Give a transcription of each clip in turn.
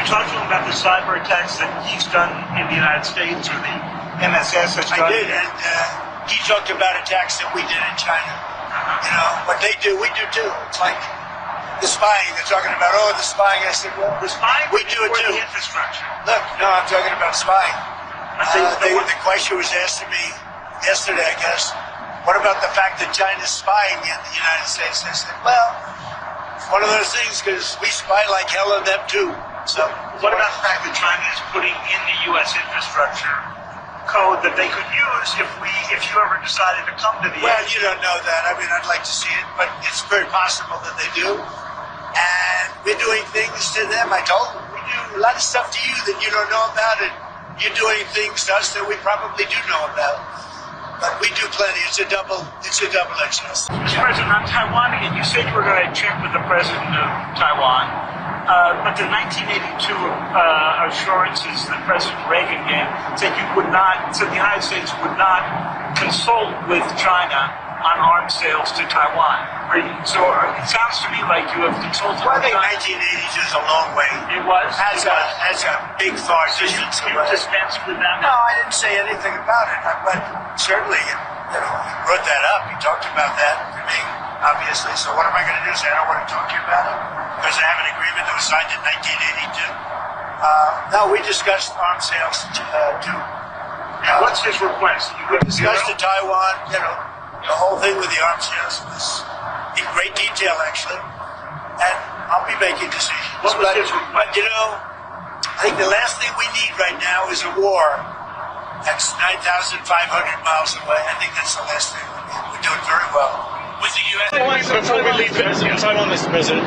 talk to him about the cyber attacks that he's done in the United States or the MSS has done? I did, and he talked about attacks that we did in China. You know, what they do, we do too. It's like the spying. They're talking about, the spying. I said, well, The spying we do it too. the infrastructure. Look, no, I'm talking about spying. The question was asked to me yesterday, I guess, what about the fact that China's spying in the United States? I said, well, it's one of those things because we spy like hell on them too. So, what about the fact that China is putting in the U.S. infrastructure code that they could use if you ever decided to come to the Well, you don't know that. I mean, I'd like to see it, but it's very possible that they do. And we're doing things to them. I told them, we do a lot of stuff to you that you don't know about, and you're doing things to us that we probably do know about. But we do plenty. It's a double-edged sword. Mr. President, on Taiwan again, you said you were going to check with the president of Taiwan, but the 1982 assurances that President Reagan gave said the United States would not consult with China on arms sales to Taiwan. It sounds to me like you have consulted Well, I with think China. 1980s is a long way. It was? Has a big far distance You away. dispensed with that? No, I didn't say anything about it, but certainly, he brought that up. He talked about that to me, obviously. So what am I going to do? Say I don't want to talk to you about it? Because I have an agreement that was signed in 1982. No, we discussed arms sales too. What's his request? We discussed to Taiwan, the whole thing with the arms sales was in great detail, actually. And I'll be making decisions. What was his request? But, I think the last thing we need right now is a war that's 9,500 miles away. I think that's the last thing we need. We're doing very well. With the U.S. Before we leave Taiwan, Mr. President,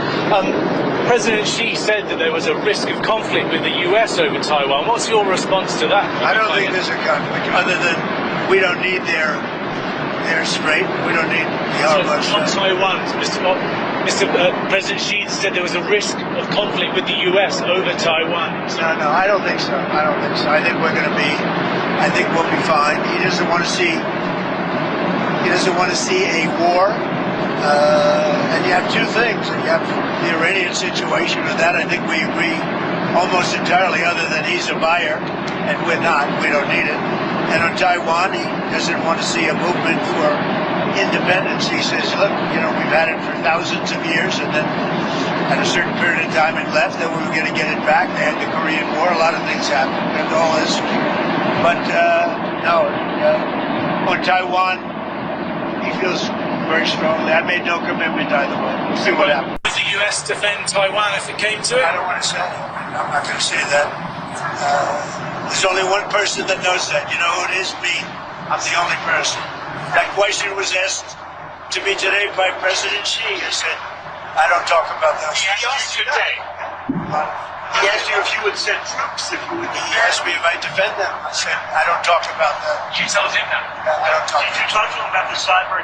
President Xi said that there was a risk of conflict with the U.S. over Taiwan. What's your response to that? I don't think there's a conflict, other than we don't need their straight. We don't need the On Taiwan, Mr. President Xi said there was a risk of conflict with the U.S. over Taiwan. No, I don't think so. I think we're going to be. I think we'll be fine. He doesn't want to see a war. And you have two things. You have the Iranian situation, and that I think we agree almost entirely, other than he's a buyer and we're not. We don't need it. And on Taiwan, he doesn't want to see a movement for independence. He says, look, we've had it for thousands of years, and then at a certain period of time it left, then we were going to get it back. They had the Korean War. A lot of things happened. That's all history. But on Taiwan, he feels very strongly. I made no commitment either way. We'll see what happens. Would the U.S. defend Taiwan if it came to it? I don't want to say. I'm not going to say that. There's only one person that knows that. You know who it is? Me. I'm the only person. That question was asked to me today by President Xi. I said, I don't talk about that. He asked you today. He asked you if you would send troops, if you would. He asked me if I defend them. I said, I don't talk about that. You told him that. I don't talk. Did you talk to him about the cyber